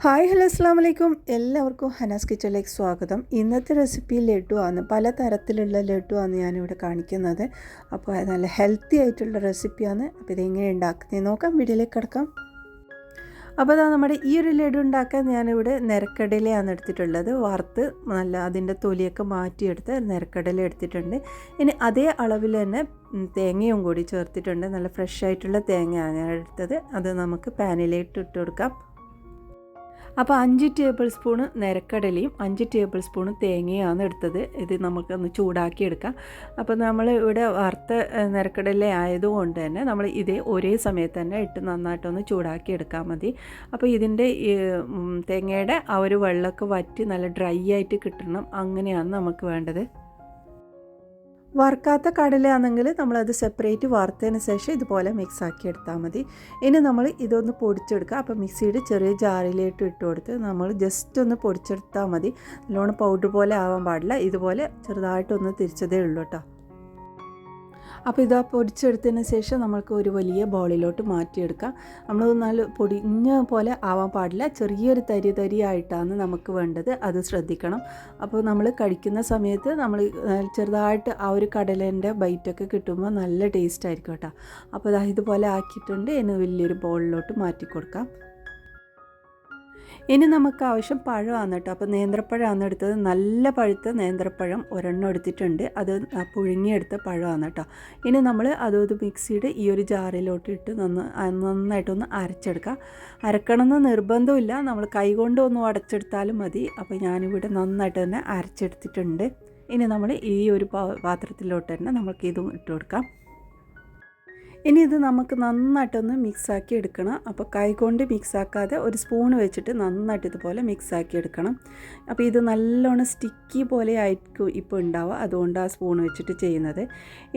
Hi hello അസ്സാം വലൈക്കും എല്ലാവർക്കും ഹനാസ് കിച്ചണിലേക്ക് സ്വാഗതം. ഇന്നത്തെ റെസിപ്പി ലഡ്ഡു ആണ്. പല തരത്തിലുള്ള ലഡ്ഡു ആണ് ഞാനിവിടെ കാണിക്കുന്നത്. അപ്പോൾ നല്ല ഹെൽത്തി ആയിട്ടുള്ള റെസിപ്പിയാണ്. അപ്പോൾ ഇതെങ്ങനെ ഉണ്ടാക്കുന്നത് നോക്കാം, വീഡിയോയിലേക്ക് കിടക്കാം. അപ്പോൾ അതാ നമ്മുടെ ഈ ഒരു ലഡ്ഡു ഉണ്ടാക്കാൻ ഞാനിവിടെ നിരക്കടലയാണ് എടുത്തിട്ടുള്ളത്. വറുത്ത് നല്ല അതിൻ്റെ തൊലിയൊക്കെ മാറ്റിയെടുത്ത് നിരക്കടല എടുത്തിട്ടുണ്ട്. ഇനി അതേ അളവിൽ തന്നെ തേങ്ങയും കൂടി ചേർത്തിട്ടുണ്ട്. നല്ല ഫ്രഷ് ആയിട്ടുള്ള തേങ്ങയാണ് ഞാൻ എടുത്തത്. അത് നമുക്ക് പാനിലേക്ക് ഇട്ട് കൊടുക്കാം. അപ്പോൾ 5 ടേബിൾ സ്പൂണ് നിരക്കടലയും 5 ടേബിൾ സ്പൂണ് തേങ്ങയാണ് എടുത്തത്. ഇത് നമുക്കൊന്ന് ചൂടാക്കി എടുക്കാം. അപ്പോൾ നമ്മൾ ഇവിടെ വറുത്ത നിരക്കടല ആയതുകൊണ്ട് തന്നെ നമ്മൾ ഇതേ ഒരേ സമയത്ത് തന്നെ ഇട്ട് നന്നായിട്ടൊന്ന് ചൂടാക്കി എടുക്കാൻ മതി. അപ്പോൾ ഇതിൻ്റെ തേങ്ങയുടെ ആ ഒരു വെള്ളമൊക്കെ വറ്റി നല്ല ഡ്രൈ ആയിട്ട് കിട്ടണം. അങ്ങനെയാണ് നമുക്ക് വേണ്ടത്. വറുക്കാത്ത കടലയാണെങ്കിൽ നമ്മളത് സെപ്പറേറ്റ് വറുത്തതിന് ശേഷം ഇതുപോലെ മിക്സ് ആക്കി എടുത്താൽ മതി. ഇനി നമ്മൾ ഇതൊന്ന് പൊടിച്ചെടുക്കുക. അപ്പോൾ മിക്സിയുടെ ചെറിയ ജാറിലേക്ക് ഇട്ട് കൊടുത്ത് നമ്മൾ ജസ്റ്റ് ഒന്ന് പൊടിച്ചെടുത്താൽ മതി. നല്ലോണം പൗഡർ പോലെ ആവാൻ പാടില്ല. ഇതുപോലെ ചെറുതായിട്ടൊന്ന് തിരിച്ചതേ ഉള്ളൂ കേട്ടോ. അപ്പോൾ ഇതാ പൊടിച്ചെടുത്തതിന് ശേഷം നമ്മൾക്ക് ഒരു വലിയ ബൗളിലോട്ട് മാറ്റിയെടുക്കാം. നമ്മൾ നല്ല പൊടിഞ്ഞ പോലെ ആവാൻ പാടില്ല. ചെറിയൊരു തരി ആയിട്ടാണ് നമുക്ക് വേണ്ടത്. അത് ശ്രദ്ധിക്കണം. അപ്പോൾ നമ്മൾ കഴിക്കുന്ന സമയത്ത് നമ്മൾ ചെറുതായിട്ട് ആ ഒരു കടലേൻ്റെ ബൈറ്റൊക്കെ കിട്ടുമ്പോൾ നല്ല ടേസ്റ്റ് ആയിരിക്കും കേട്ടോ. അപ്പോൾ ഇതുപോലെ ആക്കിയിട്ടുണ്ട്. ഇനി വലിയൊരു ബൗളിലോട്ട് മാറ്റി കൊടുക്കാം. ഇനി നമുക്ക് ആവശ്യം പഴമാണ് കേട്ടോ. അപ്പോൾ നേന്ത്രപ്പഴമാണ് എടുത്തത്. നല്ല പഴുത്ത നേന്ത്രപ്പഴം ഒരെണ്ണം എടുത്തിട്ടുണ്ട്. അത് പുഴുങ്ങിയെടുത്ത പഴമാണ് കേട്ടോ. ഇനി നമ്മൾ അത് മിക്സിയുടെ ഈ ഒരു ജാറിലോട്ട് ഇട്ട് നന്നായിട്ടൊന്ന് അരച്ചെടുക്കുക. അരക്കണമെന്ന് നിർബന്ധമില്ല. നമ്മൾ കൈകൊണ്ട് ഒന്ന് അടച്ചെടുത്താലും മതി. അപ്പോൾ ഞാനിവിടെ നന്നായിട്ട് തന്നെ അരച്ചെടുത്തിട്ടുണ്ട്. ഇനി നമ്മൾ ഈ ഒരു പാത്രത്തിലോട്ട് തന്നെ നമുക്ക് ഇതും ഇട്ട് കൊടുക്കാം. ഇനി ഇത് നമുക്ക് നന്നായിട്ടൊന്ന് മിക്സാക്കി എടുക്കണം. അപ്പോൾ കൈകൊണ്ട് മിക്സാക്കാതെ ഒരു സ്പൂൺ വെച്ചിട്ട് നന്നായിട്ട് ഇതുപോലെ മിക്സാക്കി എടുക്കണം. അപ്പോൾ ഇത് നല്ലോണം സ്റ്റിക്കി പോലെ ആയിരിക്കും ഇപ്പോൾ ഉണ്ടാവുക. അതുകൊണ്ട് ആ സ്പൂൺ വെച്ചിട്ട് ചെയ്യുന്നത്.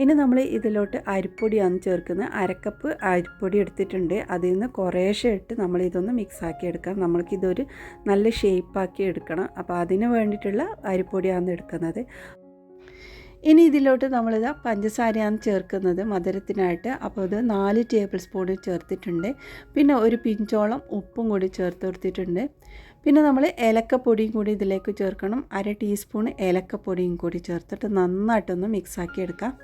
ഇനി നമ്മൾ ഇതിലോട്ട് അരിപ്പൊടിയാണ് ചേർക്കുന്നത്. 1/2 കപ്പ് അരിപ്പൊടി എടുത്തിട്ടുണ്ട്. അതിൽ നിന്ന് കുറേശ്ശെ ഇട്ട് നമ്മളിതൊന്ന് മിക്സാക്കി എടുക്കാം. നമ്മൾക്കിതൊരു നല്ല ഷേപ്പാക്കി എടുക്കണം. അപ്പോൾ അതിന് വേണ്ടിയിട്ടുള്ള അരിപ്പൊടിയാണ് എടുക്കുന്നത്. ഇനി ഇതിലോട്ട് നമ്മളിതാ പഞ്ചസാരയാണ് ചേർക്കുന്നത് മധുരത്തിനായിട്ട്. അപ്പോൾ ഇത് 4 ടേബിൾ സ്പൂൺ ചേർത്തിട്ടുണ്ട്. പിന്നെ ഒരു പിഞ്ചോളം ഉപ്പും കൂടി ചേർത്ത് കൊടുത്തിട്ടുണ്ട്. പിന്നെ നമ്മൾ ഏലക്കപ്പൊടിയും കൂടി ഇതിലേക്ക് ചേർക്കണം. 1/2 ടീസ്പൂൺ ഏലക്കപ്പൊടിയും കൂടി ചേർത്തിട്ട് നന്നായിട്ടൊന്ന് മിക്സാക്കി എടുക്കാം.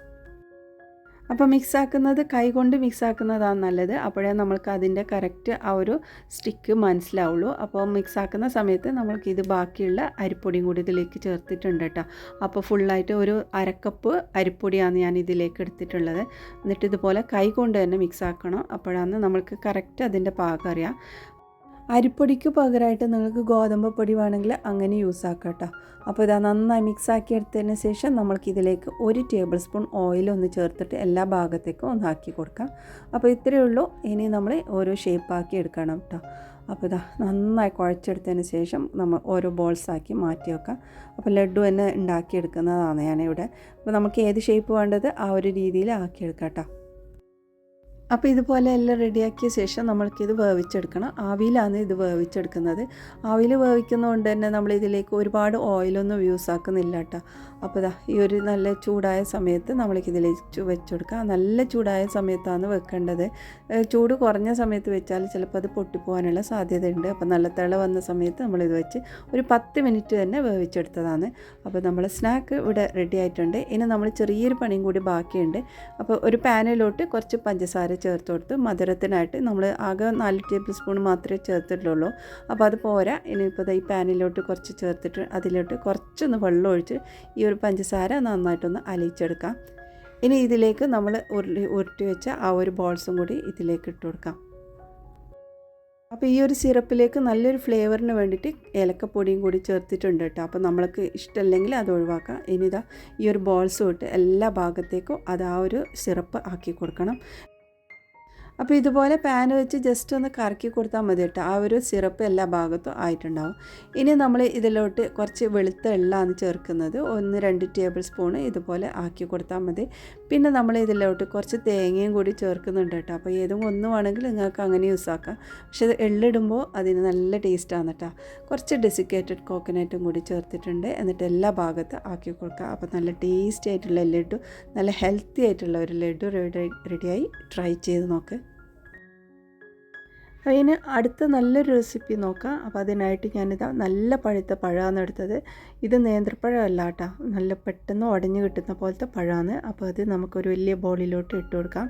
അപ്പോൾ മിക്സാക്കുന്നത് കൈകൊണ്ട് മിക്സാക്കുന്നതാണ് നല്ലത്. അപ്പോഴേ നമ്മൾക്ക് അതിൻ്റെ കറക്റ്റ് ആ ഒരു സ്റ്റിക്ക് മനസ്സിലാവുള്ളൂ. അപ്പോൾ മിക്സാക്കുന്ന സമയത്ത് നമ്മൾക്കിത് ബാക്കിയുള്ള അരിപ്പൊടിയും കൂടി ഇതിലേക്ക് ചേർത്തിട്ടുണ്ട് കേട്ടോ. അപ്പോൾ ഫുള്ളായിട്ട് ഒരു 1/2 കപ്പ് അരിപ്പൊടിയാണ് ഞാൻ ഇതിലേക്ക് എടുത്തിട്ടുള്ളത്. എന്നിട്ട് ഇതുപോലെ കൈ കൊണ്ട് തന്നെ മിക്സാക്കണം. അപ്പോഴാണ് നമ്മൾക്ക് കറക്റ്റ് അതിൻ്റെ പാകം അറിയാം. അരിപ്പൊടിക്ക് പകരമായിട്ട് നിങ്ങൾക്ക് ഗോതമ്പ് പൊടി വേണമെങ്കിൽ അങ്ങനെ യൂസ് ആക്കാം കേട്ടോ. അപ്പോൾ ഇതാ നന്നായി മിക്സാക്കി എടുത്തതിന് ശേഷം നമ്മൾക്കിതിലേക്ക് 1 ടേബിൾ സ്പൂൺ ഓയിലൊന്ന് ചേർത്തിട്ട് എല്ലാ ഭാഗത്തേക്കും ഒന്ന് ആക്കി കൊടുക്കാം. അപ്പോൾ ഇത്രയേ ഉള്ളൂ. ഇനി നമ്മൾ ഓരോ ഷേപ്പാക്കി എടുക്കണം കേട്ടോ. അപ്പോൾ ഇതാ നന്നായി കുഴച്ചെടുത്തതിന് ശേഷം നമ്മൾ ഓരോ ബോൾസാക്കി മാറ്റി വെക്കാം. അപ്പോൾ ലഡ്ഡു തന്നെ ഉണ്ടാക്കിയെടുക്കുന്നതാണ് ഞാനിവിടെ. അപ്പോൾ നമുക്ക് ഏത് ഷേപ്പ് വേണ്ടത് ആ ഒരു രീതിയിൽ ആക്കിയെടുക്കാം കേട്ടോ. അപ്പോൾ ഇതുപോലെ എല്ലാം റെഡിയാക്കിയ ശേഷം നമ്മൾക്കിത് വേവിച്ചെടുക്കണം. ആവിയിലാണ് ഇത് വേവിച്ചെടുക്കുന്നത്. ആവിയിൽ വേവിക്കുന്നതുകൊണ്ട് തന്നെ നമ്മളിതിലേക്ക് ഒരുപാട് ഓയിലൊന്നും യൂസ് ആക്കുന്നില്ല കേട്ടോ. അപ്പോൾ ഈ ഒരു നല്ല ചൂടായ സമയത്ത് നമ്മൾക്കിതിലേക്ക് വെച്ചെടുക്കാം. നല്ല ചൂടായ സമയത്താണ് വെക്കേണ്ടത്. ചൂട് കുറഞ്ഞ സമയത്ത് വെച്ചാൽ ചിലപ്പോൾ അത് പൊട്ടിപ്പോകാനുള്ള സാധ്യതയുണ്ട്. അപ്പോൾ നല്ല തിള വന്ന സമയത്ത് നമ്മളിത് വെച്ച് ഒരു 10 മിനിറ്റ് തന്നെ വേവിച്ചെടുത്തതാണ്. അപ്പോൾ നമ്മൾ സ്നാക്ക് ഇവിടെ റെഡി ആയിട്ടുണ്ട്. ഇനി നമ്മൾ ചെറിയൊരു പണിയും കൂടി ബാക്കിയുണ്ട്. അപ്പോൾ ഒരു പാനിലോട്ട് കുറച്ച് പഞ്ചസാര ചേർത്ത് കൊടുത്ത് മധുരത്തിനായിട്ട് നമ്മൾ ആകെ 4 ടേബിൾ സ്പൂൺ മാത്രമേ ചേർത്തിട്ടുള്ളൂ. അപ്പോൾ അത് പോരാ. ഇനിയിപ്പോൾ ഈ പാനിലോട്ട് കുറച്ച് ചേർത്തിട്ട് അതിലോട്ട് കുറച്ചൊന്ന് വെള്ളം ഒഴിച്ച് ഈ ഒരു പഞ്ചസാര നന്നായിട്ടൊന്ന് അലിയിച്ചെടുക്കാം. ഇനി ഇതിലേക്ക് നമ്മൾ ഉരുട്ടി വെച്ച ആ ഒരു ബോൾസും കൂടി ഇതിലേക്ക് ഇട്ട് കൊടുക്കാം. അപ്പോൾ ഈ ഒരു സിറപ്പിലേക്ക് നല്ലൊരു ഫ്ലേവറിന് വേണ്ടിയിട്ട് ഏലക്കപ്പൊടിയും കൂടി ചേർത്തിട്ടുണ്ട് കേട്ടോ. അപ്പോൾ നമ്മൾക്ക് ഇഷ്ടമല്ലെങ്കിൽ അത് ഒഴിവാക്കാം. ഇനി ഇതാ ഈ ഒരു ബോൾസ് തൊട്ട് എല്ലാ ഭാഗത്തേക്കും അത് ആ ഒരു സിറപ്പ് ആക്കി കൊടുക്കണം. അപ്പോൾ ഇതുപോലെ പാൻ വെച്ച് ജസ്റ്റ് ഒന്ന് കറക്കി കൊടുത്താൽ മതി കേട്ടോ. ആ ഒരു സിറപ്പ് എല്ലാ ഭാഗത്തും ആയിട്ടുണ്ടാവും. ഇനി നമ്മൾ ഇതിലോട്ട് കുറച്ച് വെളുത്ത എള്ളാണ് ചേർക്കുന്നത്. 1-2 ടേബിൾ സ്പൂൺ ഇതുപോലെ ആക്കി കൊടുത്താൽ മതി. പിന്നെ നമ്മൾ ഇതിലോട്ട് കുറച്ച് തേങ്ങയും കൂടി ചേർക്കുന്നുണ്ട് കേട്ടോ. അപ്പോൾ ഏതും ഒന്ന് വേണമെങ്കിൽ നിങ്ങൾക്ക് അങ്ങനെ യൂസ് ആക്കാം. പക്ഷേ എള്ളിടുമ്പോൾ അതിന് നല്ല ടേസ്റ്റാണ് കേട്ടോ. കുറച്ച് ഡെസിക്കേറ്റഡ് കോക്കനട്ടും കൂടി ചേർത്തിട്ടുണ്ട്. എന്നിട്ട് എല്ലാ ഭാഗത്തും ആക്കി കൊടുക്കുക. അപ്പോൾ നല്ല ടേസ്റ്റി ആയിട്ടുള്ള ലഡ്ഡു, നല്ല ഹെൽത്തി ആയിട്ടുള്ള ഒരു ലഡ്ഡു റെഡിയായി. ട്രൈ ചെയ്ത് നോക്ക്. അതിന് അടുത്ത നല്ലൊരു റെസിപ്പി നോക്കാം. അപ്പോൾ അതിനായിട്ട് ഞാനിതാ നല്ല പഴുത്ത പഴമാണ് എടുത്തത്. ഇത് നേന്ത്രപ്പഴമല്ല കേട്ടോ, നല്ല പെട്ടെന്ന് ഉടഞ്ഞു കിട്ടുന്ന പോലത്തെ പഴമാണ്. അപ്പോൾ അത് നമുക്കൊരു വലിയ ബോളിലോട്ട് ഇട്ട് കൊടുക്കാം.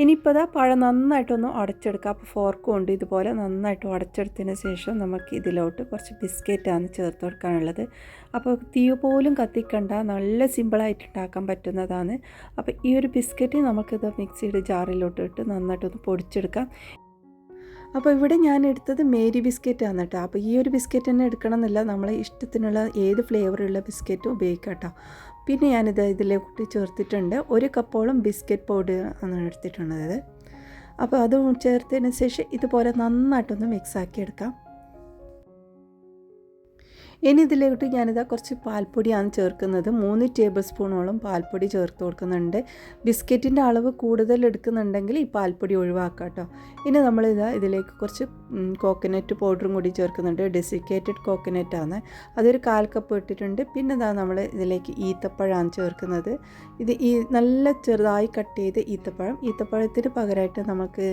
ഇനിയിപ്പോൾ ഇതാ പഴം നന്നായിട്ടൊന്ന് ഉടച്ചെടുക്കാം. അപ്പോൾ ഫോർക്ക് കൊണ്ട് ഇതുപോലെ നന്നായിട്ട് ഉടച്ചെടുത്തതിന് ശേഷം നമുക്ക് ഇതിലോട്ട് കുറച്ച് ബിസ്ക്കറ്റാണ് ചേർത്ത് കൊടുക്കാനുള്ളത്. അപ്പോൾ തീ പോലും കത്തിക്കണ്ട, നല്ല സിമ്പിളായിട്ട് ഉണ്ടാക്കാൻ പറ്റുന്നതാണ്. അപ്പോൾ ഈ ഒരു ബിസ്ക്കറ്റ് നമുക്കിത് മിക്സിയുടെ ജാറിലോട്ട് ഇട്ട് നന്നായിട്ടൊന്ന് പൊടിച്ചെടുക്കാം. അപ്പോൾ ഇവിടെ ഞാൻ എടുത്തത് മേരി ബിസ്ക്കറ്റാണ് കേട്ടോ. അപ്പോൾ ഈ ഒരു ബിസ്ക്കറ്റ് തന്നെ എടുക്കണം എന്നില്ല, നമ്മളെ ഇഷ്ടത്തിനുള്ള ഏത് ഫ്ലേവറുള്ള ബിസ്ക്കറ്റും ഉപയോഗിക്കാം കേട്ടോ. പിന്നെ ഞാനിത് ഇതിലേക്ക് ചേർത്തിട്ടുണ്ട് 1 കപ്പോളം ബിസ്ക്കറ്റ് പൗഡർ ആണ് എടുത്തിട്ടുള്ളത്. അപ്പോൾ അതും ചേർത്തതിന് ശേഷം ഇതുപോലെ നന്നായിട്ടൊന്ന് മിക്സാക്കി എടുക്കാം. ഇനി ഇതിലോട്ട് ഞാനിതാ കുറച്ച് പാൽപ്പൊടിയാണ് ചേർക്കുന്നത്. 3 ടേബിൾ സ്പൂണോളം പാൽപ്പൊടി ചേർത്ത് കൊടുക്കുന്നുണ്ട്. ബിസ്ക്കറ്റിൻ്റെ അളവ് കൂടുതൽ എടുക്കുന്നുണ്ടെങ്കിൽ ഈ പാൽപ്പൊടി ഒഴിവാക്കാം കേട്ടോ. ഇനി നമ്മളിതാ ഇതിലേക്ക് കുറച്ച് കോക്കനട്ട് പൗഡറും കൂടി ചേർക്കുന്നുണ്ട്. ഡെസിക്കേറ്റഡ് കോക്കനറ്റാണ്, അതൊരു 1/4 കപ്പ് ഇട്ടിട്ടുണ്ട്. പിന്നെ ഇതാ നമ്മൾ ഇതിലേക്ക് ഈത്തപ്പഴമാണ് ചേർക്കുന്നത്. ഇത് നല്ല ചെറുതായി കട്ട് ചെയ്ത് ഈത്തപ്പഴത്തിന് പകരമായിട്ട് നമുക്ക്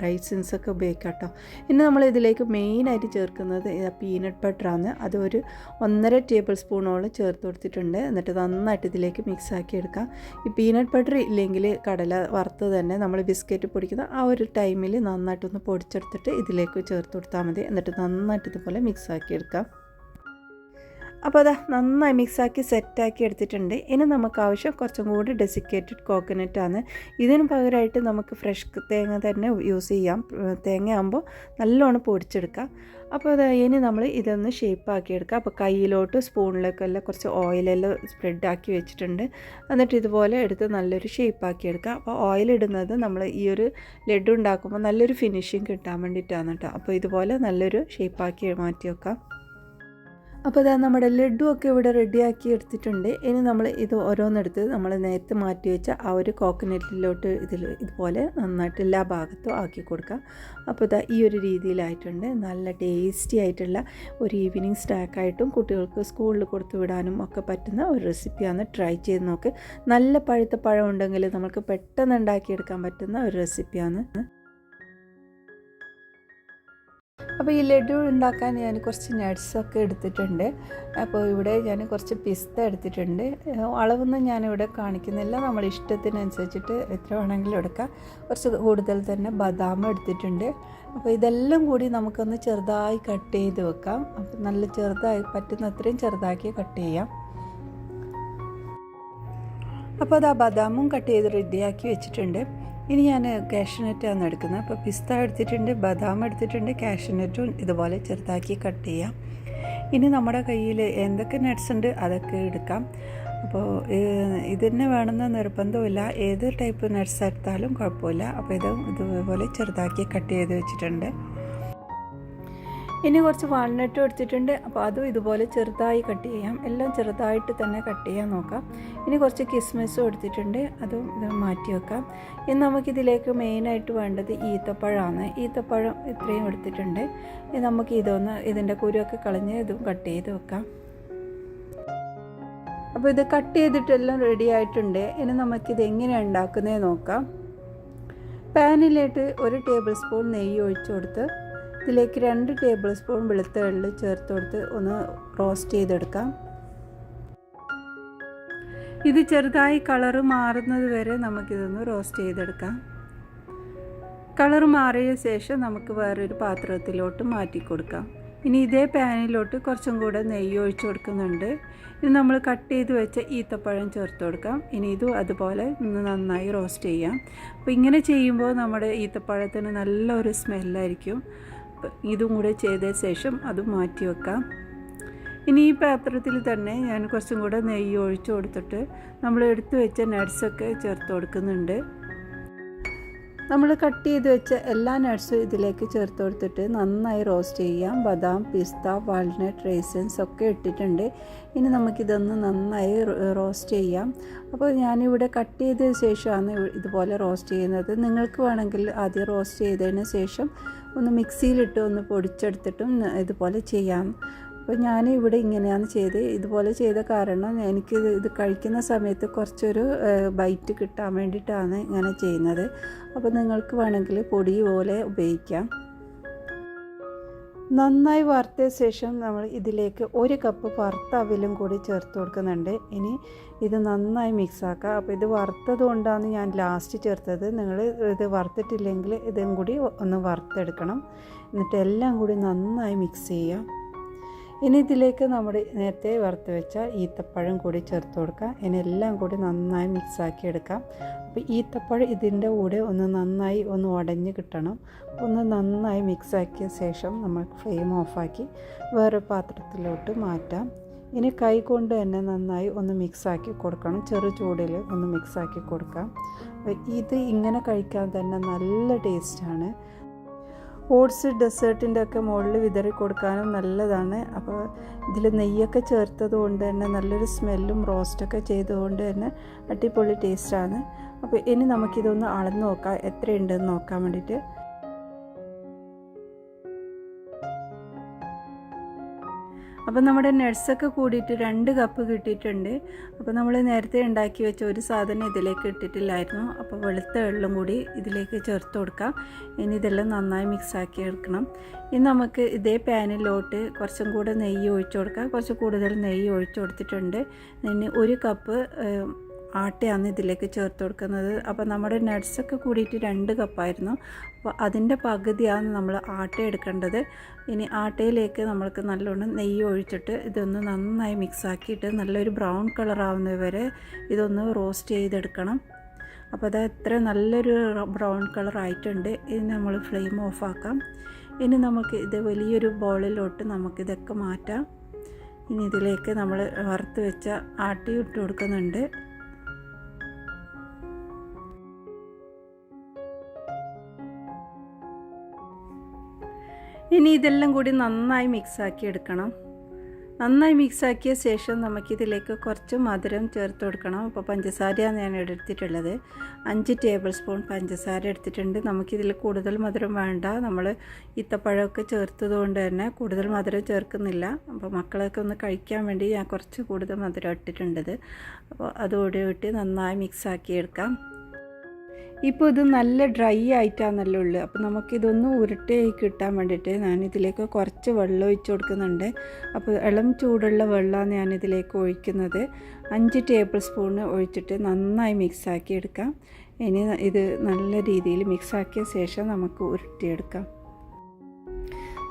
റൈസിൻസൊക്കെ ഉപയോഗിക്കാം കേട്ടോ. ഇനി നമ്മൾ ഇതിലേക്ക് മെയിനായിട്ട് ചേർക്കുന്നത് പീനട്ട് ബട്ടറാണ്. അതൊരു 1.5 ടേബിൾ സ്പൂണോളം ചേർത്ത് കൊടുത്തിട്ടുണ്ട്. എന്നിട്ട് നന്നായിട്ട് ഇതിലേക്ക് മിക്സാക്കി എടുക്കാം. ഈ പീനട്ട് ബട്ടർ ഇല്ലെങ്കിൽ കടല വറുത്ത് തന്നെ നമ്മൾ ബിസ്ക്കറ്റ് പൊടിക്കുന്ന ആ ഒരു ടൈമിൽ നന്നായിട്ടൊന്ന് പൊടിച്ചെടുത്തിട്ട് ഇതിലേക്ക് ചേർത്ത് കൊടുത്താൽ മതി. എന്നിട്ട് നന്നായിട്ട് ഇതുപോലെ മിക്സാക്കി എടുക്കാം. അപ്പോൾ അതാ നന്നായി മിക്സാക്കി സെറ്റാക്കി എടുത്തിട്ടുണ്ട്. ഇനി നമുക്ക് ആവശ്യം കുറച്ചും കൂടി ഡെസിക്കേറ്റഡ് കോക്കനറ്റാണ്. ഇതിന് പകരമായിട്ട് നമുക്ക് ഫ്രഷ് തേങ്ങ തന്നെ യൂസ് ചെയ്യാം. തേങ്ങയാകുമ്പോൾ നല്ലോണം പൊടിച്ചെടുക്കാം. അപ്പോൾ അത് ഇനി നമ്മൾ ഇതൊന്ന് ഷേപ്പാക്കി എടുക്കാം. അപ്പോൾ കയ്യിലോട്ട് സ്പൂണിലേക്കെല്ലാം കുറച്ച് ഓയിലെല്ലാം സ്പ്രെഡാക്കി വെച്ചിട്ടുണ്ട്. എന്നിട്ട് ഇതുപോലെ എടുത്ത് നല്ലൊരു ഷേപ്പാക്കി എടുക്കാം. അപ്പോൾ ഓയിലിടുന്നത് നമ്മൾ ഈ ഒരു ലഡ്ഡു ഉണ്ടാക്കുമ്പോൾ നല്ലൊരു ഫിനിഷിങ് കിട്ടാൻ വേണ്ടിയിട്ടാണ് കേട്ടോ. അപ്പോൾ ഇതുപോലെ നല്ലൊരു ഷേപ്പാക്കി മാറ്റി വെക്കാം. അപ്പോൾ ഇതാ നമ്മുടെ ലഡ്ഡു ഒക്കെ ഇവിടെ റെഡിയാക്കി എടുത്തിട്ടുണ്ട്. ഇനി നമ്മൾ ഇത് ഓരോന്നെടുത്ത് നമ്മൾ നേരത്തെ മാറ്റി വെച്ച ആ ഒരു കോക്കനറ്റിലോട്ട് ഇതുപോലെ നന്നായിട്ട് എല്ലാ ഭാഗത്തും ആക്കി കൊടുക്കാം. അപ്പോൾ ഇതാ ഈ ഒരു രീതിയിലായിട്ടുണ്ട്. നല്ല ടേസ്റ്റി ആയിട്ടുള്ള ഒരു ഈവനിങ് സ്നാക്കായിട്ടും കുട്ടികൾക്ക് സ്കൂളിൽ കൊടുത്തു വിടാനും ഒക്കെ പറ്റുന്ന ഒരു റെസിപ്പിയാണ്. ട്രൈ ചെയ്ത് നോക്ക്. നല്ല പഴുത്ത പഴം ഉണ്ടെങ്കിൽ നമുക്ക് പെട്ടെന്ന് ഉണ്ടാക്കിയെടുക്കാൻ പറ്റുന്ന ഒരു റെസിപ്പിയാണ്. അപ്പോൾ ഈ ലഡു ഉണ്ടാക്കാൻ ഞാൻ കുറച്ച് നട്ട്സൊക്കെ എടുത്തിട്ടുണ്ട്. അപ്പോൾ ഇവിടെ ഞാൻ കുറച്ച് പിസ്ത എടുത്തിട്ടുണ്ട്. അളവൊന്നും ഞാനിവിടെ കാണിക്കുന്നില്ല, നമ്മൾ ഇഷ്ടത്തിനനുസരിച്ചിട്ട് എത്ര വേണമെങ്കിലും എടുക്കാം. കുറച്ച് കൂടുതൽ തന്നെ ബദാം എടുത്തിട്ടുണ്ട്. അപ്പോൾ ഇതെല്ലാം കൂടി നമുക്കൊന്ന് ചെറുതായി കട്ട് ചെയ്ത് വെക്കാം. അപ്പോൾ നല്ല ചെറുതായി പറ്റുന്നത്രയും ചെറുതാക്കി കട്ട് ചെയ്യാം. അപ്പോൾ അത് ആ ബദാമും കട്ട് ചെയ്ത് റെഡിയാക്കി വെച്ചിട്ടുണ്ട്. ഇനി ഞാൻ കാഷ്യൂനട്ടാണ് എടുക്കുന്നത്. അപ്പോൾ പിസ്ത എടുത്തിട്ടുണ്ട്, ബദാം എടുത്തിട്ടുണ്ട്, കാഷ്യൂനട്ടും ഇതുപോലെ ചെറുതാക്കി കട്ട് ചെയ്യാം. ഇനി നമ്മുടെ കയ്യിൽ എന്തൊക്കെ നട്ട്സ് ഉണ്ട് അതൊക്കെ എടുക്കാം. അപ്പോൾ ഇതിന് വേണമെന്ന് നിർബന്ധമില്ല, ഏത് ടൈപ്പ് നട്ട്സ് എടുത്താലും കുഴപ്പമില്ല. അപ്പോൾ ഇതുപോലെ ചെറുതാക്കി കട്ട് ചെയ്ത് വെച്ചിട്ടുണ്ട്. ഇനി കുറച്ച് വാൾനട്ടും എടുത്തിട്ടുണ്ട്. അപ്പോൾ അതും ഇതുപോലെ ചെറുതായി കട്ട് ചെയ്യാം. എല്ലാം ചെറുതായിട്ട് തന്നെ കട്ട് ചെയ്യാൻ നോക്കാം. ഇനി കുറച്ച് കിസ്മിസും എടുത്തിട്ടുണ്ട്, അതും ഇത് മാറ്റി വെക്കാം. ഇനി നമുക്കിതിലേക്ക് മെയിനായിട്ട് വേണ്ടത് ഈത്തപ്പഴമാണ്. ഈത്തപ്പഴം ഇത്രയും എടുത്തിട്ടുണ്ട്. ഇനി നമുക്ക് ഇതിൻ്റെ കുരുവൊക്കെ കളഞ്ഞ് ഇതും കട്ട് ചെയ്ത് വെക്കാം. അപ്പോൾ ഇത് കട്ട് ചെയ്തിട്ടെല്ലാം റെഡി ആയിട്ടുണ്ട്. ഇനി നമുക്കിത് എങ്ങനെയാണ് ഉണ്ടാക്കുന്നത് നോക്കാം. പാനിലേക്ക് 1 ടേബിൾ സ്പൂൺ നെയ്യ് ഒഴിച്ചു കൊടുത്ത് ഇതിലേക്ക് 2 ടേബിൾ സ്പൂൺ വെളുത്ത എള്ള് ചേർത്ത് കൊടുത്ത് ഒന്ന് റോസ്റ്റ് ചെയ്തെടുക്കാം. ഇത് ചെറുതായി കളറ് മാറുന്നത് വരെ നമുക്കിതൊന്ന് റോസ്റ്റ് ചെയ്തെടുക്കാം. കളറ് മാറിയ ശേഷം നമുക്ക് വേറൊരു പാത്രത്തിലോട്ട് മാറ്റി കൊടുക്കാം. ഇനി ഇതേ പാനിലോട്ട് കുറച്ചും കൂടെ നെയ്യ് ഒഴിച്ച് കൊടുക്കുന്നുണ്ട്. ഇനി നമ്മൾ കട്ട് ചെയ്ത് വെച്ച ഈത്തപ്പഴം ചേർത്ത് കൊടുക്കാം. ഇനി ഇതും അതുപോലെ ഒന്ന് നന്നായി റോസ്റ്റ് ചെയ്യാം. അപ്പോൾ ഇങ്ങനെ ചെയ്യുമ്പോൾ നമ്മുടെ ഈത്തപ്പഴത്തിന് നല്ലൊരു സ്മെല്ലായിരിക്കും. ഇതും കൂടെ ചെയ്ത ശേഷം അത് മാറ്റി വെക്കാം. ഇനി ഈ പാത്രത്തിൽ തന്നെ ഞാൻ കുറച്ചും കൂടെ നെയ്യ് ഒഴിച്ച് കൊടുത്തിട്ട് നമ്മൾ എടുത്തു വെച്ച നട്ട്സൊക്കെ ചേർത്ത് കൊടുക്കുന്നുണ്ട്. നമ്മൾ കട്ട് ചെയ്ത് വെച്ച എല്ലാ നട്ട്സും ഇതിലേക്ക് ചേർത്ത് കൊടുത്തിട്ട് നന്നായി റോസ്റ്റ് ചെയ്യാം. ബദാം, പിസ്ത, വാൾനട്ട്, റൈസിൻസ് ഒക്കെ ഇട്ടിട്ടുണ്ട്. ഇനി നമുക്കിതൊന്ന് നന്നായി റോസ്റ്റ് ചെയ്യാം. അപ്പോൾ ഞാനിവിടെ കട്ട് ചെയ്തതിന് ശേഷമാണ് ഇതുപോലെ റോസ്റ്റ് ചെയ്യുന്നത്. നിങ്ങൾക്ക് വേണമെങ്കിൽ ആദ്യം റോസ്റ്റ് ചെയ്തതിന് ശേഷം ഒന്ന് മിക്സിയിലിട്ട് ഒന്ന് പൊടിച്ചെടുത്തിട്ടും ഇതുപോലെ ചെയ്യാം. അപ്പോൾ ഞാൻ ഇവിടെ ഇങ്ങനെയാണ് ചെയ്ത്. ഇതുപോലെ ചെയ്ത കാരണം എനിക്ക് ഇത് കഴിക്കുന്ന സമയത്ത് കുറച്ചൊരു ബൈറ്റ് കിട്ടാൻ വേണ്ടിയിട്ടാണ് ഇങ്ങനെ ചെയ്യുന്നത്. അപ്പോൾ നിങ്ങൾക്ക് വേണമെങ്കിൽ പൊടി പോലെ ഉപയോഗിക്കാം. നന്നായി വറുത്ത ശേഷം നമ്മൾ ഇതിലേക്ക് 1 കപ്പ് വറുത്ത അവിലും കൂടി ചേർത്ത് കൊടുക്കുന്നുണ്ട്. ഇനി ഇത് നന്നായി മിക്സാക്കുക. അപ്പോൾ ഇത് വറുത്തത് കൊണ്ടാണ് ഞാൻ ലാസ്റ്റ് ചേർത്തത്. നിങ്ങൾ ഇത് വറുത്തിട്ടില്ലെങ്കിൽ ഇതും കൂടി ഒന്ന് വറുത്തെടുക്കണം. എന്നിട്ട് എല്ലാം കൂടി നന്നായി മിക്സ് ചെയ്യാം. ഇനി ഇതിലേക്ക് നമ്മൾ നേരത്തെ വറുത്ത് വെച്ച ഈത്തപ്പഴം കൂടി ചേർത്ത് കൊടുക്കാം. ഇനി എല്ലാം കൂടി നന്നായി മിക്സാക്കി എടുക്കാം. അപ്പോൾ ഈത്തപ്പഴം ഇതിൻ്റെ കൂടെ ഒന്ന് നന്നായി ഒന്ന് ഉടഞ്ഞ് കിട്ടണം. ഒന്ന് നന്നായി മിക്സാക്കിയ ശേഷം നമ്മൾ ഫ്ലെയിം ഓഫാക്കി വേറെ പാത്രത്തിലോട്ട് മാറ്റാം. ഇനി കൈ കൊണ്ട് തന്നെ നന്നായി ഒന്ന് മിക്സാക്കി കൊടുക്കണം. ചെറു ചൂടിൽ ഒന്ന് മിക്സാക്കി കൊടുക്കാം. ഇത് ഇങ്ങനെ കഴിക്കാൻ തന്നെ നല്ല ടേസ്റ്റാണ്. ഓട്സ് ഡെസേർട്ടിൻ്റെ ഒക്കെ മുകളിൽ വിതറി കൊടുക്കാനും നല്ലതാണ്. അപ്പോൾ ഇതിൽ നെയ്യൊക്കെ ചേർത്തത് കൊണ്ട് തന്നെ നല്ലൊരു സ്മെല്ലും റോസ്റ്റൊക്കെ ചെയ്തുകൊണ്ട് തന്നെ അടിപൊളി ടേസ്റ്റാണ്. അപ്പോൾ ഇനി നമുക്കിതൊന്ന് അളന്ന് നോക്കാം, എത്രയുണ്ടെന്ന് നോക്കാൻ വേണ്ടിയിട്ട്. അപ്പോൾ നമ്മുടെ നട്ട്സൊക്കെ കൂടിയിട്ട് 2 കപ്പ് കിട്ടിയിട്ടുണ്ട്. അപ്പോൾ നമ്മൾ നേരത്തെ ഉണ്ടാക്കി വെച്ച ഒരു സാധനം ഇതിലേക്ക് ഇട്ടിട്ടില്ലായിരുന്നു. അപ്പോൾ വെളുത്ത വെള്ളം കൂടി ഇതിലേക്ക് ചേർത്ത് കൊടുക്കാം. ഇനി ഇതെല്ലാം നന്നായി മിക്സാക്കി എടുക്കണം. ഇനി നമുക്ക് ഇതേ പാനിലോട്ട് കുറച്ചും കൂടെ നെയ്യ് ഒഴിച്ചു കൊടുക്കാം. കുറച്ച് കൂടുതൽ നെയ്യ് ഒഴിച്ചു കൊടുത്തിട്ടുണ്ട്. ഇനി 1 കപ്പ് ആട്ടയാണ് ഇതിലേക്ക് ചേർത്ത് കൊടുക്കുന്നത്. അപ്പോൾ നമ്മുടെ നട്ട്സൊക്കെ കൂടിയിട്ട് 2 കപ്പായിരുന്നു. അപ്പോൾ അതിൻ്റെ പകുതിയാണ് നമ്മൾ ആട്ട എടുക്കേണ്ടത്. ഇനി ആട്ടയിലേക്ക് നമ്മൾക്ക് നല്ലോണം നെയ്യ് ഒഴിച്ചിട്ട് ഇതൊന്ന് നന്നായി മിക്സാക്കിയിട്ട് നല്ലൊരു ബ്രൗൺ കളറാവുന്നത് വരെ ഇതൊന്ന് റോസ്റ്റ് ചെയ്തെടുക്കണം. അപ്പോൾ അത് എത്ര നല്ലൊരു ബ്രൗൺ കളറായിട്ടുണ്ട്. ഇനി നമ്മൾ ഫ്ലെയിം ഓഫാക്കാം. ഇനി നമുക്ക് ഇത് വലിയൊരു ബൗളിലോട്ട് നമുക്കിതൊക്കെ മാറ്റാം. ഇനി ഇതിലേക്ക് നമ്മൾ വറുത്ത് വെച്ച ആട്ടി ഇട്ട് കൊടുക്കുന്നുണ്ട്. ഇനി ഇതെല്ലാം കൂടി നന്നായി മിക്സാക്കി എടുക്കണം. നന്നായി മിക്സാക്കിയ ശേഷം നമുക്കിതിലേക്ക് കുറച്ച് മധുരം ചേർത്ത് കൊടുക്കണം. അപ്പോൾ പഞ്ചസാരയാണ് ഞാൻ എടുത്തിട്ടുള്ളത്. 5 ടേബിൾ സ്പൂൺ പഞ്ചസാര എടുത്തിട്ടുണ്ട്. നമുക്കിതിൽ കൂടുതൽ മധുരം വേണ്ട. നമ്മൾ ഈത്തപ്പഴമൊക്കെ ചേർത്തത് കൊണ്ട് തന്നെ കൂടുതൽ മധുരം ചേർക്കുന്നില്ല. അപ്പോൾ മക്കളൊക്കെ ഒന്ന് കഴിക്കാൻ വേണ്ടി ഞാൻ കുറച്ച് കൂടുതൽ മധുരം ഇട്ടിട്ടുണ്ട്. അപ്പോൾ അതോടെ ഇട്ട് നന്നായി മിക്സാക്കി എടുക്കാം. ഇപ്പോൾ ഇത് നല്ല ഡ്രൈ ആയിട്ടാണല്ലോ ഉള്ളത്. അപ്പോൾ നമുക്കിതൊന്ന് ഉരുട്ടയായി കിട്ടാൻ വേണ്ടിയിട്ട് ഞാനിതിലേക്ക് കുറച്ച് വെള്ളം ഒഴിച്ച് കൊടുക്കുന്നുണ്ട്. അപ്പോൾ ഇളം ചൂടുള്ള വെള്ളമാണ് ഞാനിതിലേക്ക് ഒഴിക്കുന്നത്. 5 ടേബിൾ സ്പൂണ് ഒഴിച്ചിട്ട് നന്നായി മിക്സാക്കി എടുക്കാം. ഇനി ഇത് നല്ല രീതിയിൽ മിക്സാക്കിയ ശേഷം നമുക്ക് ഉരുട്ടിയെടുക്കാം.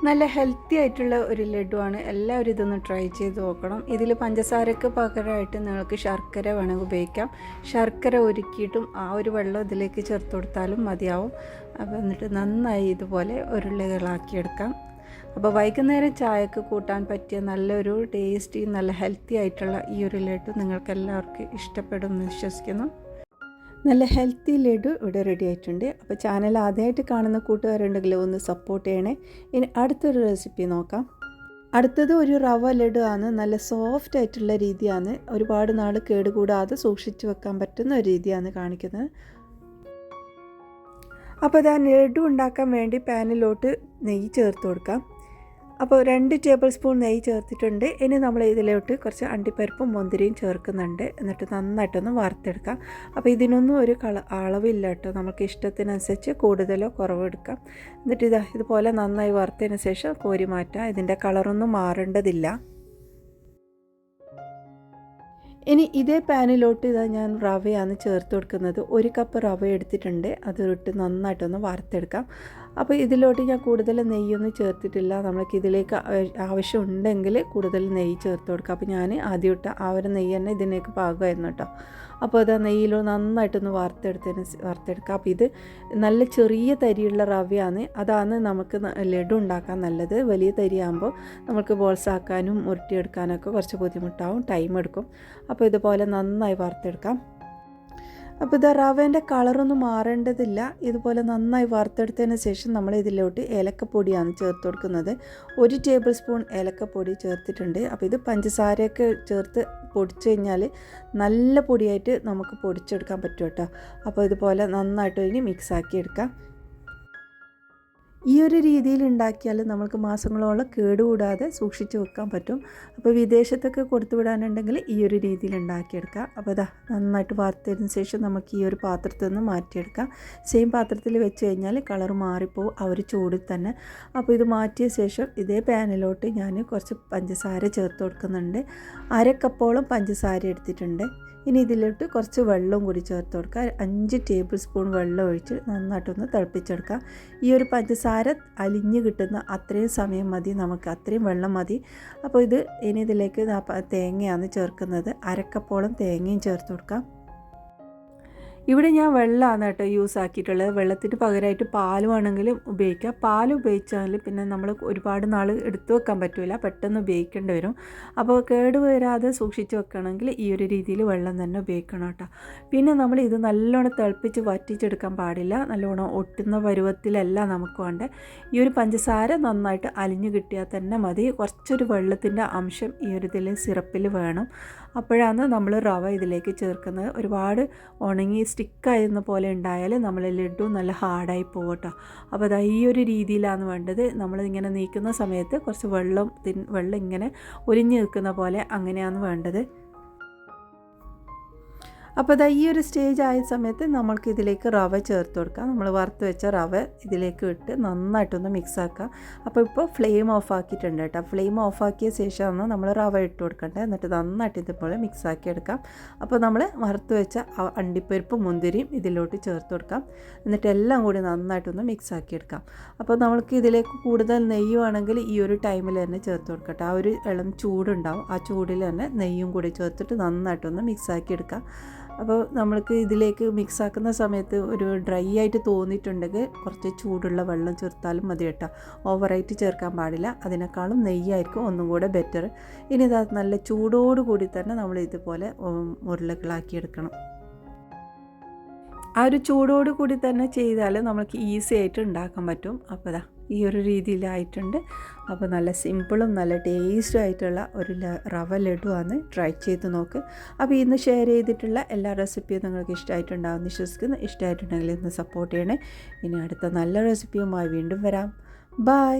നല്ല ഹെൽത്തി ആയിട്ടുള്ള ഒരു ലഡുവാണ്. എല്ലാവരും ഇതൊന്ന് ട്രൈ ചെയ്ത് നോക്കണം. ഇതിൽ പഞ്ചസാരക്ക് പകരമായിട്ട് നിങ്ങൾക്ക് ശർക്കര വേണമെങ്കിൽ ഉപയോഗിക്കാം. ശർക്കര ഉരുക്കിയിട്ടും ആ ഒരു വെള്ളം ഇതിലേക്ക് ചേർത്ത് കൊടുത്താലും മതിയാവും. അപ്പോൾ എന്നിട്ട് നന്നായി ഇതുപോലെ ഉരുളകളാക്കിയെടുക്കാം. അപ്പോൾ വൈകുന്നേരം ചായക്ക് കൂട്ടാൻ പറ്റിയ നല്ലൊരു ടേസ്റ്റി നല്ല ഹെൽത്തി ആയിട്ടുള്ള ഈ ഒരു ലഡു നിങ്ങൾക്ക് എല്ലാവർക്കും ഇഷ്ടപ്പെടുമെന്ന് വിശ്വസിക്കുന്നു. നല്ല ഹെൽത്തി ലഡു ഇവിടെ റെഡി ആയിട്ടുണ്ട്. അപ്പോൾ ചാനൽ ആദ്യമായിട്ട് കാണുന്ന കൂട്ടുകാരുണ്ടെങ്കിൽ ഒന്ന് സപ്പോർട്ട് ചെയ്യണേ. ഇനി അടുത്തൊരു റെസിപ്പി നോക്കാം. അടുത്തത് ഒരു റവ ലഡു ആണ്. നല്ല സോഫ്റ്റ് ആയിട്ടുള്ള രീതിയാണ്. ഒരുപാട് നാൾ കേടുകൂടാതെ സൂക്ഷിച്ചു വെക്കാൻ പറ്റുന്ന ഒരു രീതിയാണ് കാണിക്കുന്നത്. അപ്പോൾ ഇതാ ലഡു ഉണ്ടാക്കാൻ വേണ്ടി പാനിലോട്ട് നെയ്യ് ചേർത്ത് കൊടുക്കാം. അപ്പോൾ 2 ടേബിൾ സ്പൂൺ നെയ്യ് ചേർത്തിട്ടുണ്ട്. ഇനി നമ്മൾ ഇതിലോട്ട് കുറച്ച് അണ്ടിപ്പരിപ്പും മുന്തിരിയും ചേർക്കുന്നുണ്ട്. എന്നിട്ട് നന്നായിട്ടൊന്ന് വറുത്തെടുക്കാം. അപ്പോൾ ഇതിനൊന്നും ഒരു അളവില്ല കേട്ടോ. നമുക്ക് ഇഷ്ടത്തിനനുസരിച്ച് കൂടുതലോ കുറവോ എടുക്കാം. എന്നിട്ട് ഇതുപോലെ നന്നായി വറുത്തതിന് ശേഷം കോരി മാറ്റാം. ഇതിൻ്റെ കളറൊന്നും മാറേണ്ടതില്ല. ഇനി ഇതേ പാനിലോട്ട് ഞാൻ റവയാണ് ചേർത്ത് കൊടുക്കുന്നത്. 1 കപ്പ് റവ എടുത്തിട്ടുണ്ട്. അതിട്ട് നന്നായിട്ടൊന്ന് വറുത്തെടുക്കാം. അപ്പോൾ ഇതിലോട്ട് ഞാൻ കൂടുതൽ നെയ്യൊന്നും ചേർത്തിട്ടില്ല. നമ്മൾക്ക് ഇതിലേക്ക് ആവശ്യമുണ്ടെങ്കിൽ കൂടുതൽ നെയ്യ് ചേർത്ത് കൊടുക്കാം. അപ്പോൾ ഞാൻ ആദ്യം ഇട്ട ആ ഒരു നെയ്യ് തന്നെ ഇതിലേക്ക് പാകമായിരുന്നു കേട്ടോ. അപ്പോൾ അത് നെയ്യിൽ നന്നായിട്ടൊന്ന് വറുത്തെടുക്കുക. അപ്പോൾ ഇത് നല്ല ചെറിയ തരിയുള്ള റവയാണ്. അതാണ് നമുക്ക് ലഡു ഉണ്ടാക്കാൻ നല്ലത്. വലിയ തരിയാകുമ്പോൾ നമുക്ക് ബോൾസ് ആക്കാനും ഉരുട്ടിയെടുക്കാനൊക്കെ കുറച്ച് ബുദ്ധിമുട്ടാവും, ടൈം എടുക്കും. അപ്പോൾ ഇതുപോലെ നന്നായി വറുത്തെടുക്കാം. അപ്പോൾ ഇത് റവേൻ്റെ കളറൊന്നും മാറേണ്ടതില്ല. ഇതുപോലെ നന്നായി വറുത്തെടുത്തതിന് ശേഷം നമ്മൾ ഇതിലോട്ട് ഏലക്കപ്പൊടിയാണ് ചേർത്ത് കൊടുക്കുന്നത്. 1 ടേബിൾ സ്പൂൺ ഏലക്കപ്പൊടി ചേർത്തിട്ടുണ്ട്. അപ്പോൾ ഇത് പഞ്ചസാരയൊക്കെ ചേർത്ത് പൊടിച്ച് കഴിഞ്ഞാൽ നല്ല പൊടിയായിട്ട് നമുക്ക് പൊടിച്ചെടുക്കാൻ പറ്റും കേട്ടോ. അപ്പോൾ ഇതുപോലെ നന്നായിട്ട് ഇനി മിക്സാക്കി എടുക്കാം. ഈ ഒരു രീതിയിൽ ഉണ്ടാക്കിയാൽ നമുക്ക് മാസങ്ങളോളം കേടുകൂടാതെ സൂക്ഷിച്ച് വെക്കാൻ പറ്റും. അപ്പോൾ വിദേശത്തൊക്കെ കൊടുത്തു വിടാനുണ്ടെങ്കിൽ ഈ ഒരു രീതിയിൽ ഉണ്ടാക്കിയെടുക്കാം. അപ്പോൾ ഇതാ നന്നായിട്ട് വറുത്തതിന് ശേഷം നമുക്ക് ഈ ഒരു പാത്രത്തിൽ നിന്ന് മാറ്റിയെടുക്കാം. സെയിം പാത്രത്തിൽ വെച്ച് കഴിഞ്ഞാൽ കളർ മാറിപ്പോവും ആ ഒരു ചൂടിൽ തന്നെ. അപ്പോൾ ഇത് മാറ്റിയ ശേഷം ഇതേ പാനിലോട്ട് ഞാൻ കുറച്ച് പഞ്ചസാര ചേർത്ത് കൊടുക്കുന്നുണ്ട്. 1/2 കപ്പോളം പഞ്ചസാര എടുത്തിട്ടുണ്ട്. ഇനി ഇതിലോട്ട് കുറച്ച് വെള്ളം കൂടി ചേർത്ത് കൊടുക്കുക. 5 ടേബിൾ സ്പൂൺ വെള്ളം ഒഴിച്ച് നന്നായിട്ടൊന്ന് തിളപ്പിച്ചെടുക്കുക. ഈ ഒരു പഞ്ചസാര അലിഞ്ഞ് കിട്ടുന്ന അത്രയും സമയം മതി, നമുക്ക് അത്രയും വെള്ളം മതി. അപ്പോൾ ഇനി ഇതിലേക്ക് തേങ്ങയാണ് ചേർക്കുന്നത്. 1/2 കപ്പോളം തേങ്ങയും ചേർത്ത് കൊടുക്കാം. ഇവിടെ ഞാൻ വെള്ളമാണ് കേട്ടോ യൂസ് ആക്കിയിട്ടുള്ളത്. വെള്ളത്തിന് പകരമായിട്ട് പാൽ വേണമെങ്കിലും ഉപയോഗിക്കാം. പാൽ ഉപയോഗിച്ചാൽ പിന്നെ നമ്മൾ ഒരുപാട് നാൾ എടുത്തു വെക്കാൻ പറ്റില്ല, പെട്ടെന്ന് ഉപയോഗിക്കേണ്ടി വരും. അപ്പോൾ കേടുവരാതെ സൂക്ഷിച്ച് വെക്കണമെങ്കിൽ ഈ ഒരു രീതിയിൽ വെള്ളം തന്നെ ഉപയോഗിക്കണം കേട്ടോ. പിന്നെ നമ്മൾ ഇത് നല്ലോണം തിളപ്പിച്ച് വറ്റിച്ചെടുക്കാൻ പാടില്ല. നല്ലോണം ഒട്ടുന്ന പരുവത്തിലല്ല നമുക്ക് വേണ്ടത്. ഈ ഒരു പഞ്ചസാര നന്നായിട്ട് അലിഞ്ഞു കിട്ടിയാൽ തന്നെ മതി. കുറച്ചൊരു വെള്ളത്തിൻ്റെ അംശം ഈ ഒരു ഇതിൽ സിറപ്പിൽ വേണം. അപ്പോഴാണ് നമ്മൾ റവ ഇതിലേക്ക് ചേർക്കുന്നത്. ഒരുപാട് ഉണങ്ങി സ്റ്റിക്കായിരുന്ന പോലെ ഉണ്ടായാൽ നമ്മൾ ലഡു നല്ല ഹാർഡായി പോകും കേട്ടോ. അപ്പോൾ അതാ ഈ ഒരു രീതിയിലാണ് വേണ്ടത്. നമ്മളിങ്ങനെ നീക്കുന്ന സമയത്ത് കുറച്ച് വെള്ളം ഇങ്ങനെ ഒലിഞ്ഞ് നിൽക്കുന്ന പോലെ അങ്ങനെയാണ് വേണ്ടത്. അപ്പോൾ ഇതാ ഈ ഒരു സ്റ്റേജ് ആയ സമയത്ത് നമ്മൾക്ക് ഇതിലേക്ക് റവ ചേർത്ത് കൊടുക്കാം. നമ്മൾ വറുത്ത് വെച്ച റവ ഇതിലേക്ക് ഇട്ട് നന്നായിട്ടൊന്ന് മിക്സ് ആക്കാം. അപ്പോൾ ഇപ്പോൾ ഫ്ലെയിം ഓഫ് ആക്കിയിട്ടുണ്ട് കേട്ടോ. ഫ്ലെയിം ഓഫ് ആക്കിയ ശേഷമാണ് നമ്മൾ റവ ഇട്ട് കൊടുക്കേണ്ടത്. എന്നിട്ട് നന്നായിട്ട് ഇതുപോലെ മിക്സ് ആക്കി എടുക്കാം. അപ്പോൾ നമ്മൾ വറുത്ത് വെച്ച അണ്ടിപ്പരിപ്പും മുന്തിരിയും ഇതിലോട്ട് ചേർത്ത് കൊടുക്കാം. എന്നിട്ട് എല്ലാം കൂടി നന്നായിട്ടൊന്ന് മിക്സ് ആക്കി എടുക്കാം. അപ്പോൾ നമ്മൾക്ക് ഇതിലേക്ക് കൂടുതൽ നെയ്യ് വേണമെങ്കിൽ ഈ ഒരു ടൈമിൽ തന്നെ ചേർത്ത് കൊടുക്കട്ടെ. ആ ഒരു ഇളം ചൂടുണ്ടാവും, ആ ചൂടിൽ തന്നെ നെയ്യും കൂടി ചേർത്തിട്ട് നന്നായിട്ടൊന്ന് മിക്സ് ആക്കി എടുക്കാം. അപ്പോൾ നമ്മൾക്ക് ഇതിലേക്ക് മിക്സ് ആക്കുന്ന സമയത്ത് ഒരു ഡ്രൈ ആയിട്ട് തോന്നിയിട്ടുണ്ടെങ്കിൽ കുറച്ച് ചൂടുള്ള വെള്ളം ചേർത്താലും മതി കേട്ടോ. ഓവറായിട്ട് ചേർക്കാൻ പാടില്ല. അതിനേക്കാളും നെയ്യായിരിക്കും ഒന്നും കൂടെ ബെറ്റർ. ഇനി ഇതാ നല്ല ചൂടോടുകൂടി തന്നെ നമ്മൾ ഇതുപോലെ ഉരുളകളാക്കിയെടുക്കണം. ആ ഒരു ചൂടോട് കൂടി തന്നെ ചെയ്താൽ നമുക്ക് ഈസി ആയിട്ട് ഉണ്ടാക്കാൻ പറ്റും. അപ്പോൾ ഇതാ ഈ ഒരു രീതിയിലായിട്ടുണ്ട്. അപ്പോൾ നല്ല സിമ്പിളും നല്ല ടേസ്റ്റും ആയിട്ടുള്ള ഒരു റവ ലഡുവാണ്. ട്രൈ ചെയ്ത് നോക്ക്. അപ്പോൾ ഇന്ന് ഷെയർ ചെയ്തിട്ടുള്ള എല്ലാ റെസിപ്പിയും നിങ്ങൾക്ക് ഇഷ്ടമായിട്ടുണ്ടാകുമെന്ന് വിശ്വസിക്കുന്നു. ഇഷ്ടമായിട്ടുണ്ടെങ്കിൽ ഇന്ന് സപ്പോർട്ട് ചെയ്യണേ. ഇനി അടുത്ത നല്ല റെസിപ്പിയുമായി വീണ്ടും വരാം. ബൈ.